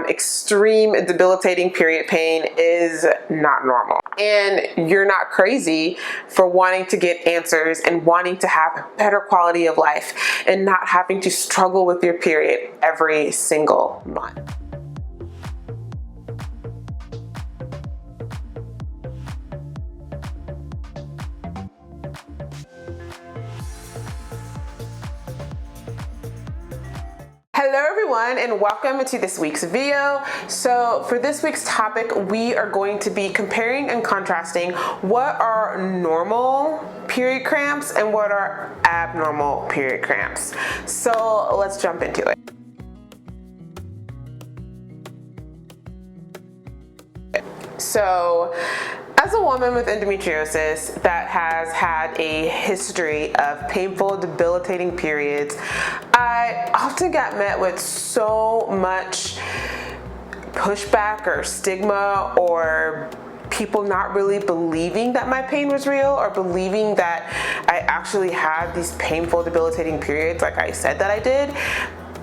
extreme debilitating period pain is not normal. And you're not crazy for wanting to get answers and wanting to have a better quality of life and not having to struggle with your period every single month. Hello everyone, and welcome to this week's video. So for this week's topic, we are going to be comparing and contrasting what are normal period cramps and what are abnormal period cramps. So let's jump into it. So, as a woman with endometriosis that has had a history of painful, debilitating periods, I often got met with so much pushback or stigma, or people not really believing that my pain was real or believing that I actually had these painful, debilitating periods like I said that I did.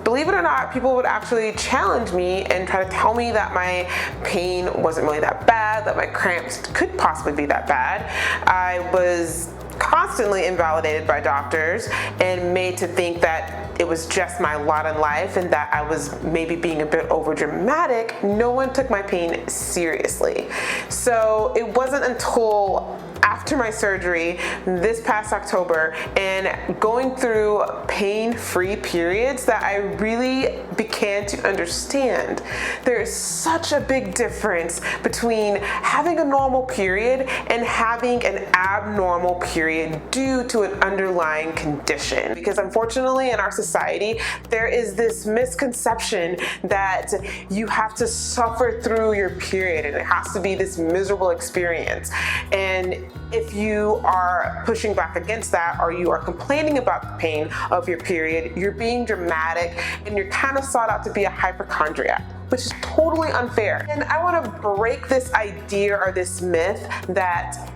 Believe it or not, people would actually challenge me and try to tell me that my pain wasn't really that bad, that my cramps could possibly be that bad. I was constantly invalidated by doctors and made to think that it was just my lot in life and that I was maybe being a bit over dramatic. No one took my pain seriously. So it wasn't until after my surgery this past October and going through pain-free periods that I really began to understand there is such a big difference between having a normal period and having an abnormal period due to an underlying condition. Because unfortunately in our society, there is this misconception that you have to suffer through your period and it has to be this miserable experience. And if you are pushing back against that, or you are complaining about the pain of your period, you're being dramatic and you're kind of sought out to be a hypochondriac, which is totally unfair. And I want to break this idea or this myth that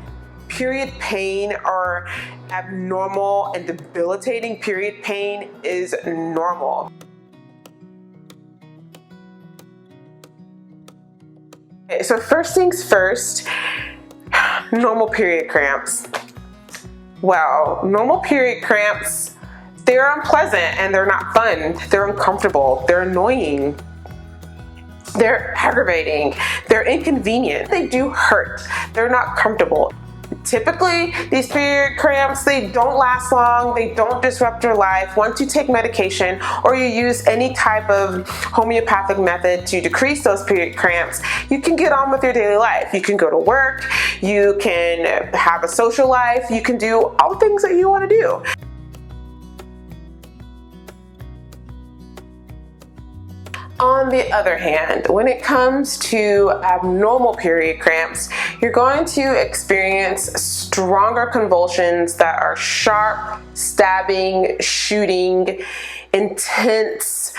period pain or abnormal and debilitating period pain is normal. Okay, so first things first, normal period cramps. Well, normal period cramps, they're unpleasant and they're not fun. They're uncomfortable, they're annoying, they're aggravating, they're inconvenient. They do hurt, they're not comfortable. Typically, these period cramps, they don't last long, they don't disrupt your life. Once you take medication or you use any type of homeopathic method to decrease those period cramps, you can get on with your daily life. You can go to work, you can have a social life, you can do all the things that you want to do. On the other hand, when it comes to abnormal period cramps, you're going to experience stronger convulsions that are sharp, stabbing, shooting, intense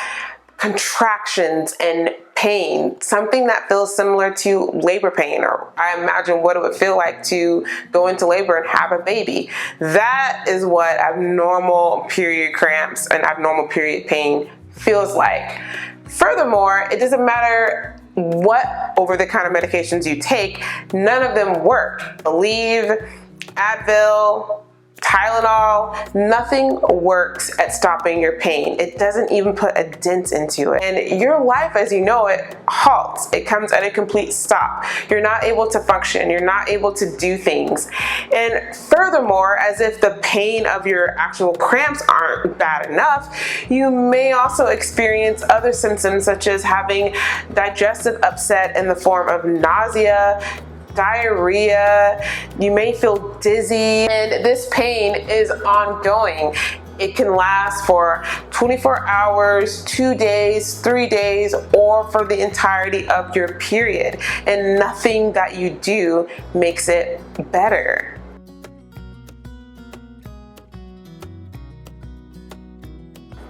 contractions and pain, something that feels similar to labor pain, or I imagine what it would feel like to go into labor and have a baby. That is what abnormal period cramps and abnormal period pain feels like. Furthermore, it doesn't matter what over-the-counter medications you take, none of them work. Aleve, Advil, Tylenol, nothing works at stopping your pain. It doesn't even put a dent into it. And your life as you know it halts. It comes at a complete stop. You're not able to function. You're not able to do things. And furthermore, as if the pain of your actual cramps aren't bad enough, you may also experience other symptoms such as having digestive upset in the form of nausea, diarrhea, you may feel dizzy, and this pain is ongoing. It can last for 24 hours, 2 days, 3 days, or for the entirety of your period, and nothing that you do makes it better.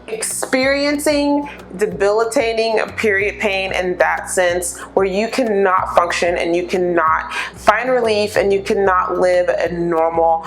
Experiencing debilitating period pain in that sense, where you cannot function and you cannot find relief and you cannot live a normal,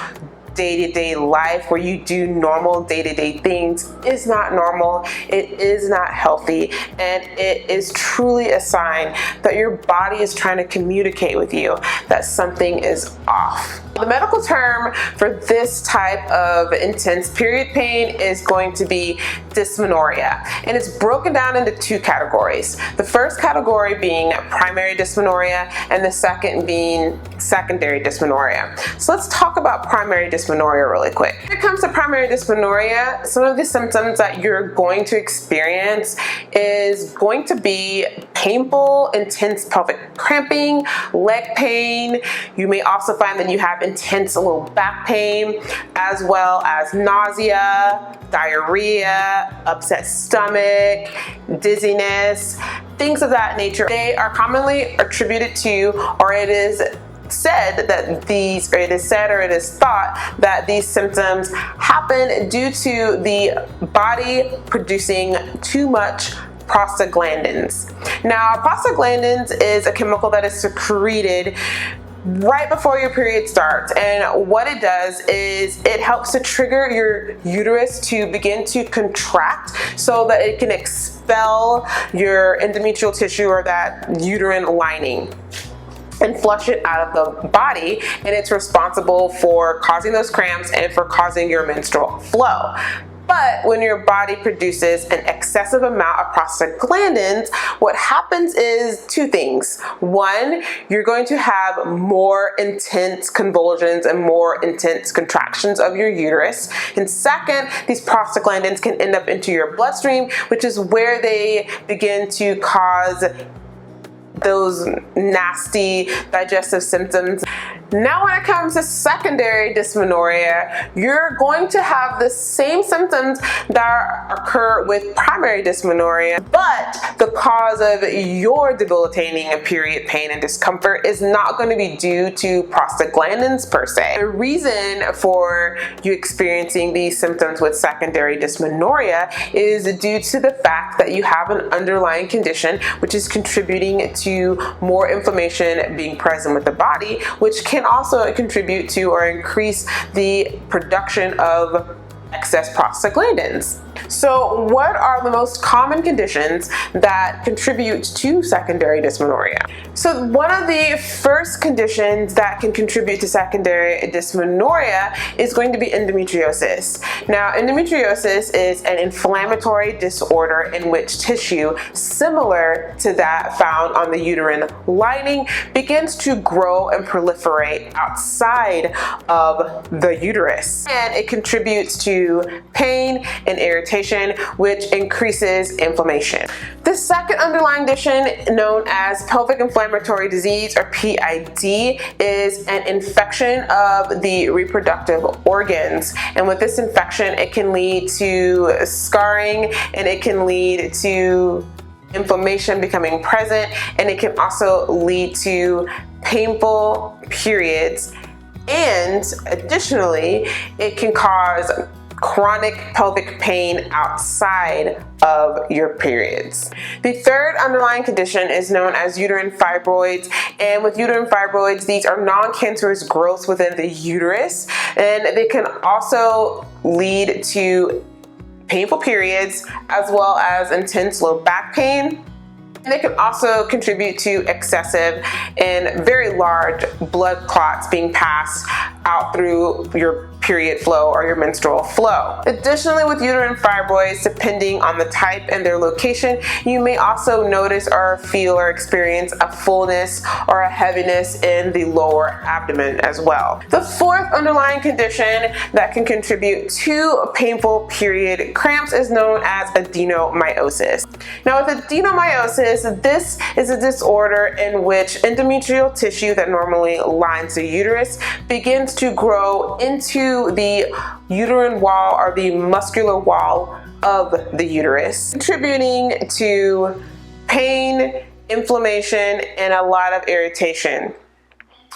day-to-day life where you do normal day-to-day things is not normal, it is not healthy, and it is truly a sign that your body is trying to communicate with you that something is off. The medical term for this type of intense period pain is going to be dysmenorrhea, and it's broken down into two categories. The first category being primary dysmenorrhea and the second being secondary dysmenorrhea. So let's talk about primary dysmenorrhea really quick. When it comes to primary dysmenorrhea, some of the symptoms that you're going to experience is going to be painful, intense pelvic cramping, leg pain. You may also find that you have intense low back pain, as well as nausea, diarrhea, upset stomach, dizziness, things of that nature. They are commonly attributed to, or it is said that these, or it is said or it is thought that these symptoms happen due to the body producing too much prostaglandins. Now, prostaglandins is a chemical that is secreted right before your period starts, and what it does is it helps to trigger your uterus to begin to contract so that it can expel your endometrial tissue or that uterine lining and flush it out of the body, and it's responsible for causing those cramps and for causing your menstrual flow. But when your body produces an excessive amount of prostaglandins, what happens is two things. One, you're going to have more intense convulsions and more intense contractions of your uterus. And second, these prostaglandins can end up into your bloodstream, which is where they begin to cause those nasty digestive symptoms. Now, when it comes to secondary dysmenorrhea, you're going to have the same symptoms that occur with primary dysmenorrhea, but the cause of your debilitating period pain and discomfort is not going to be due to prostaglandins per se. The reason for you experiencing these symptoms with secondary dysmenorrhea is due to the fact that you have an underlying condition which is contributing to more inflammation being present with the body, which can also contribute to or increase the production of excess prostaglandins. So what are the most common conditions that contribute to secondary dysmenorrhea? So one of the first conditions that can contribute to secondary dysmenorrhea is going to be endometriosis. Now, endometriosis is an inflammatory disorder in which tissue similar to that found on the uterine lining begins to grow and proliferate outside of the uterus, and it contributes to pain and irritation, which increases inflammation. The second underlying condition, known as pelvic inflammatory disease or PID, is an infection of the reproductive organs. And with this infection, it can lead to scarring, and it can lead to inflammation becoming present, and it can also lead to painful periods. And additionally, it can cause chronic pelvic pain outside of your periods. The third underlying condition is known as uterine fibroids, and with uterine fibroids, these are non-cancerous growths within the uterus, and they can also lead to painful periods as well as intense low back pain. And they can also contribute to excessive and very large blood clots being passed out through your period flow or your menstrual flow. Additionally, with uterine fibroids, depending on the type and their location, you may also notice or feel or experience a fullness or a heaviness in the lower abdomen as well. The fourth underlying condition that can contribute to painful period cramps is known as adenomyosis. Now, with adenomyosis, this is a disorder in which endometrial tissue that normally lines the uterus begins to grow into the uterine wall or the muscular wall of the uterus, contributing to pain, inflammation, and a lot of irritation.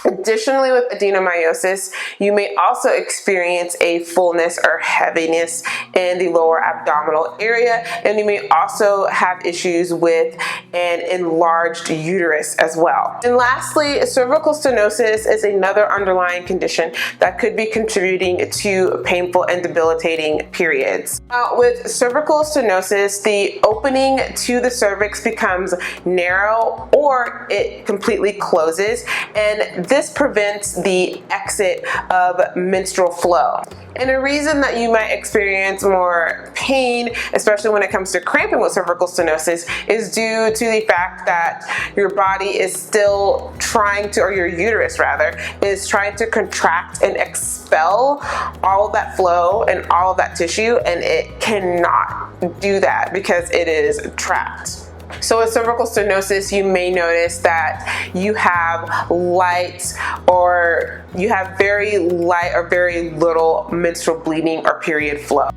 Additionally, with adenomyosis, you may also experience a fullness or heaviness in the lower abdominal area, and you may also have issues with an enlarged uterus as well. And lastly, cervical stenosis is another underlying condition that could be contributing to painful and debilitating periods. With cervical stenosis, the opening to the cervix becomes narrow or it completely closes, and this prevents the exit of menstrual flow. And the reason that you might experience more pain, especially when it comes to cramping with cervical stenosis, is due to the fact that your body is still trying to, or your uterus rather, is trying to contract and expel all of that flow and all of that tissue, and it cannot do that because it is trapped. So with cervical stenosis, you may notice that you have light, or you have very light or very little menstrual bleeding or period flow.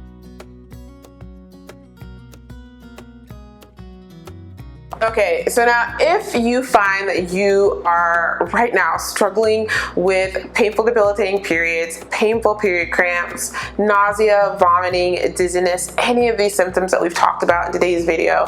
Okay, so now if you find that you are right now struggling with painful debilitating periods, painful period cramps, nausea, vomiting, dizziness, any of these symptoms that we've talked about in today's video,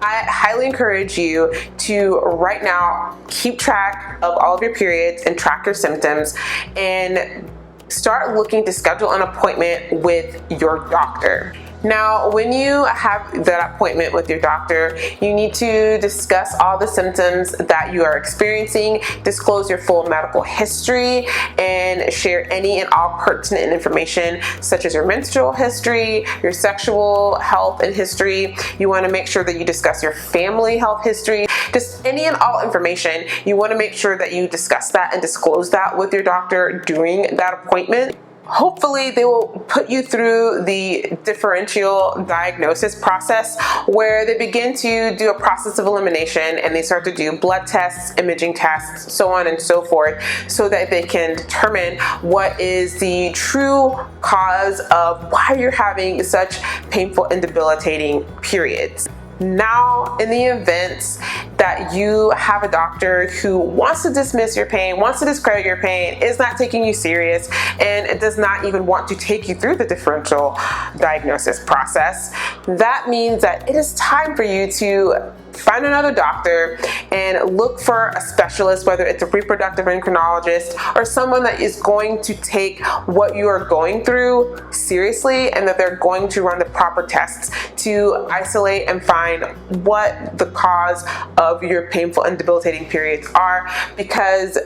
I highly encourage you to right now keep track of all of your periods and track your symptoms, and start looking to schedule an appointment with your doctor. Now, when you have that appointment with your doctor, you need to discuss all the symptoms that you are experiencing, disclose your full medical history, and share any and all pertinent information such as your menstrual history, your sexual health and history. You want to make sure that you discuss your family health history, just any and all information. You want to make sure that you discuss that and disclose that with your doctor during that appointment. Hopefully they will put you through the differential diagnosis process, where they begin to do a process of elimination and they start to do blood tests, imaging tests, so on and so forth, so that they can determine what is the true cause of why you're having such painful and debilitating periods. Now, in the event that you have a doctor who wants to dismiss your pain, wants to discredit your pain, is not taking you serious, and does not even want to take you through the differential diagnosis process, that means that it is time for you to find another doctor and look for a specialist, whether it's a reproductive endocrinologist or someone that is going to take what you are going through seriously, and that they're going to run the proper tests to isolate and find what the cause of your painful and debilitating periods are, because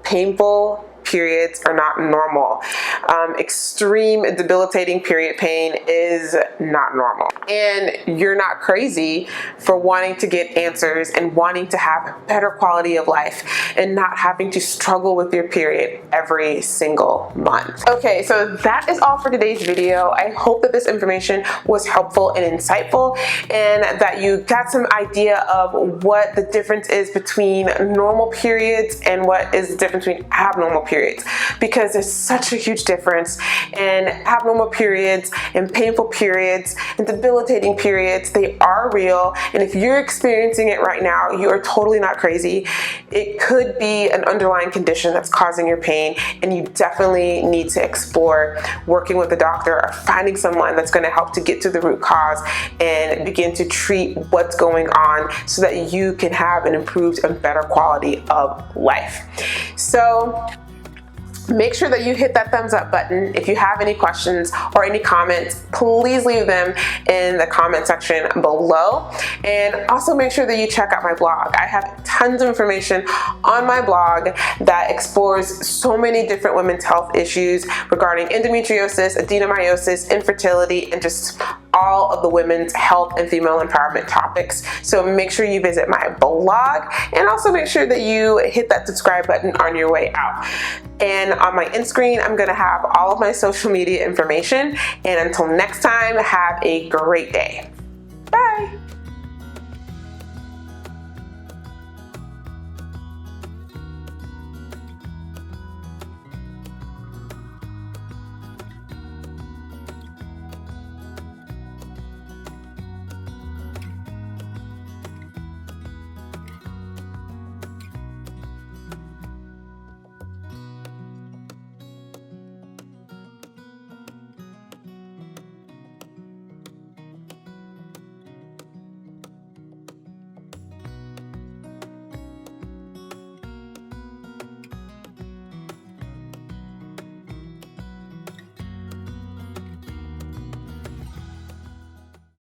painful periods are not normal. Extreme debilitating period pain is not normal. And you're not crazy for wanting to get answers and wanting to have a better quality of life and not having to struggle with your period every single month. Okay, so that is all for today's video. I hope that this information was helpful and insightful, and that you got some idea of what the difference is between normal periods and what is the difference between abnormal periods, because there's such a huge difference in abnormal periods and painful periods and debilitating periods. They are real, and if you're experiencing it right now, you are totally not crazy. It could be an underlying condition that's causing your pain, and you definitely need to explore working with a doctor or finding someone that's going to help to get to the root cause and begin to treat what's going on so that you can have an improved and better quality of life. So make sure that you hit that thumbs up button. If you have any questions or any comments, please leave them in the comment section below. And also make sure that you check out my blog. I have tons of information on my blog that explores so many different women's health issues regarding endometriosis, adenomyosis, infertility, and just all of the women's health and female empowerment topics. So make sure you visit my blog, and also make sure that you hit that subscribe button on your way out. And on my end screen, I'm gonna have all of my social media information. And until next time, have a great day. Bye.